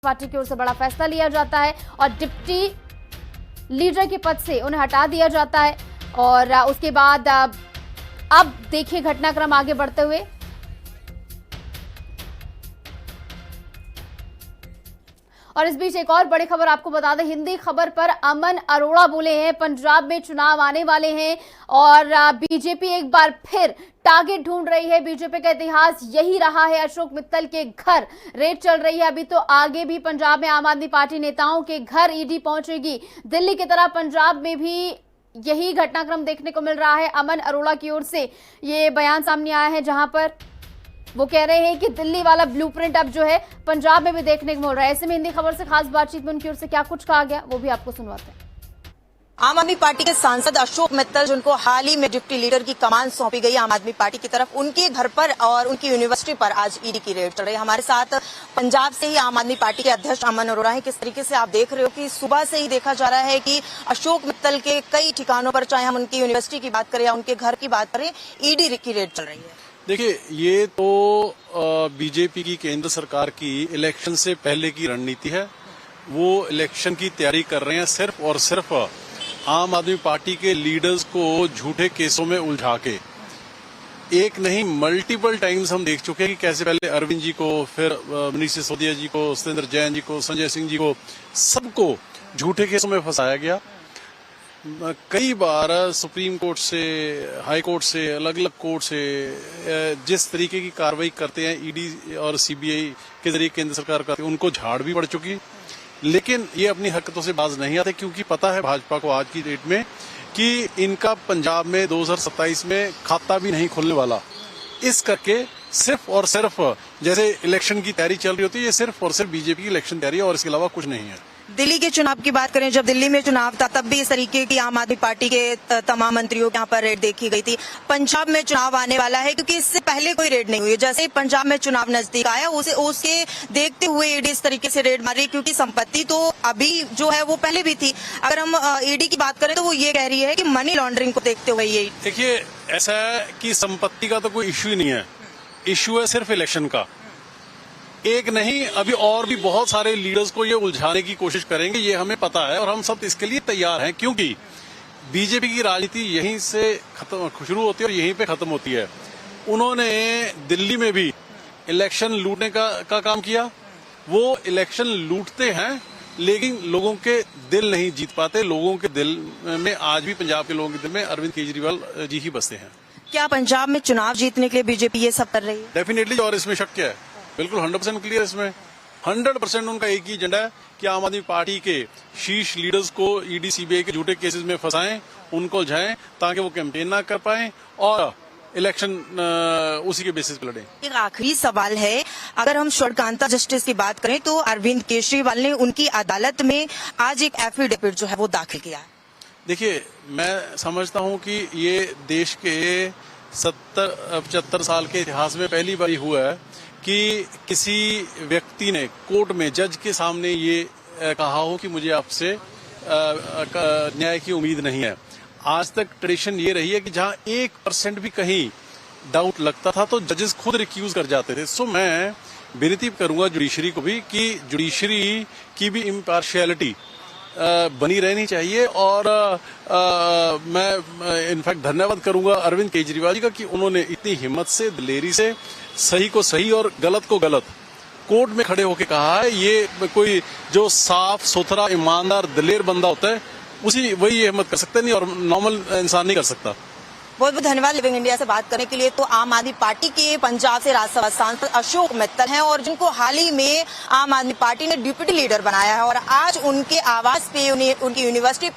Party की ओर से बड़ा फैसला लिया जाता है और डिप्टी लीडर के पद से उन्हें हटा दिया जाता है। और उसके बाद अब देखिए घटनाक्रम आगे बढ़ते हुए। और इस बीच एक और बड़ी खबर आपको बता दें, हिंदी खबर पर अमन अरोड़ा बोले हैं पंजाब में चुनाव आने वाले हैं और बीजेपी एक बार फिर टारगेट ढूंढ रही है। बीजेपी का इतिहास यही रहा है, अशोक मित्तल के घर रेड चल रही है। अभी तो आगे भी पंजाब में आम आदमी पार्टी नेताओं के घर ईडी पहुंचेगी। दिल्ली की तरह पंजाब में भी यही घटनाक्रम देखने को मिल रहा है। अमन अरोड़ा की ओर से ये बयान सामने आया है जहां पर वो कह रहे हैं कि दिल्ली वाला ब्लूप्रिंट अब जो है पंजाब में भी देखने को मिल रहा है। ऐसे में हिंदी खबर से खास बातचीत में उनकी ओर से क्या कुछ कहा गया वो भी आपको सुनवाते हैं। आम आदमी पार्टी के सांसद अशोक मित्तल जिनको हाल ही में डिप्टी लीडर की कमान सौंपी गई आम आदमी पार्टी की तरफ, उनके घर पर और उनकी यूनिवर्सिटी पर आज ईडी की रेड चल रही है। हमारे साथ पंजाब से ही आम आदमी पार्टी के अध्यक्ष अमन अरोड़ा हैं। किस तरीके से आप देख रहे हो कि सुबह से ही देखा जा रहा है कि अशोक मित्तल के कई ठिकानों पर, चाहे हम उनकी यूनिवर्सिटी की बात करें या उनके घर की बात करें, ईडी की रेड चल रही है। देखिए, ये तो बीजेपी की केंद्र सरकार की इलेक्शन से पहले की रणनीति है। वो इलेक्शन की तैयारी कर रहे हैं सिर्फ और सिर्फ आम आदमी पार्टी के लीडर्स को झूठे केसों में उलझा के। एक नहीं, मल्टीपल टाइम्स हम देख चुके हैं कि कैसे पहले अरविंद जी को, फिर मनीष सिसोदिया जी को, सत्येंद्र जैन जी को, संजय सिंह जी को, सबको झूठे केसों में फंसाया गया। कई बार सुप्रीम कोर्ट से, हाई कोर्ट से, अलग अलग कोर्ट से जिस तरीके की कार्रवाई करते हैं ईडी और सीबीआई के जरिए केंद्र सरकार करती है, उनको झाड़ भी पड़ चुकी। लेकिन ये अपनी हरकतों से बाज नहीं आते, क्योंकि पता है भाजपा को आज की डेट में कि इनका पंजाब में 2027 में खाता भी नहीं खुलने वाला। इस करके सिर्फ और सिर्फ जैसे इलेक्शन की तैयारी चल रही होती है, ये सिर्फ और सिर्फ बीजेपी की इलेक्शन तैयारी है और इसके अलावा कुछ नहीं है। दिल्ली के चुनाव की बात करें, जब दिल्ली में चुनाव था तब भी इस तरीके की आम आदमी पार्टी के तमाम मंत्रियों के यहाँ पर रेड देखी गई थी। पंजाब में चुनाव आने वाला है, क्योंकि इससे पहले कोई रेड नहीं हुई। जैसे ही पंजाब में चुनाव नजदीक आया, उसके देखते हुए ईडी इस तरीके से रेड मार रही है, क्योंकि संपत्ति तो अभी जो है वो पहले भी थी। अगर हम ईडी की बात करें तो वो ये कह रही है कि मनी लॉन्ड्रिंग को देखते हुए ये। देखिए, ऐसा है कि संपत्ति का तो कोई इश्यू ही नहीं है, इश्यू है सिर्फ इलेक्शन का। एक नहीं, अभी और भी बहुत सारे लीडर्स को ये उलझाने की कोशिश करेंगे, ये हमें पता है और हम सब इसके लिए तैयार हैं, क्योंकि बीजेपी की राजनीति यहीं से शुरू होती है और यहीं पे खत्म होती है। उन्होंने दिल्ली में भी इलेक्शन लूटने का काम किया। वो इलेक्शन लूटते हैं लेकिन लोगों के दिल नहीं जीत पाते। लोगों के दिल में आज भी, पंजाब के लोगों के दिल में अरविंद केजरीवाल जी ही बसते हैं। क्या पंजाब में चुनाव जीतने के लिए बीजेपी ये सब कर रही है? डेफिनेटली, और इसमें शक क्या है? बिल्कुल 100% क्लियर। इसमें 100% उनका एक ही एजेंडा है कि आम आदमी पार्टी के शीर्ष लीडर्स को ईडी सीबीआई के झूठे केसेस में फंसाएं, उनको उलझाएं, ताकि वो कैंपेन ना कर पाए और इलेक्शन उसी के बेसिस पर लड़ें। एक आखिरी सवाल है, अगर हम श्रद्धांता जस्टिस की बात करें तो अरविंद केजरीवाल ने उनकी अदालत में आज एक एफिडेविट जो है वो दाखिल किया। देखिए, मैं समझता हूं कि ये देश के 70-75 साल के इतिहास में पहली बार हुआ है कि किसी व्यक्ति ने कोर्ट में जज के सामने ये कहा हो कि मुझे आपसे न्याय की उम्मीद नहीं है। आज तक ट्रेडिशन ये रही है कि जहां 1% भी कहीं डाउट लगता था तो जजेस खुद रिक्यूज कर जाते थे। सो मैं विनती करूंगा जुडिशरी को भी कि जुडिशरी की भी इम्पार्शियलिटी बनी रहनी चाहिए। और मैं इनफैक्ट धन्यवाद करूंगा अरविंद केजरीवाल जी का कि उन्होंने इतनी हिम्मत से, दिलेरी से सही को सही और गलत को गलत कोर्ट में खड़े होकर कहा है। ये कोई जो साफ सुथरा, ईमानदार, दिलेर बंदा होता है, वही ये हिम्मत कर सकता नहीं और नॉर्मल इंसान नहीं कर सकता। बहुत बहुत धन्यवाद लिविंग इंडिया से बात करने के लिए। तो आम आदमी पार्टी के पंजाब से राज्यसभा सांसद अशोक मित्तल हैं और जिनको हाल ही में आम आदमी पार्टी ने डिप्टी लीडर बनाया है और आज उनके आवास पे उनकी यूनिवर्सिटी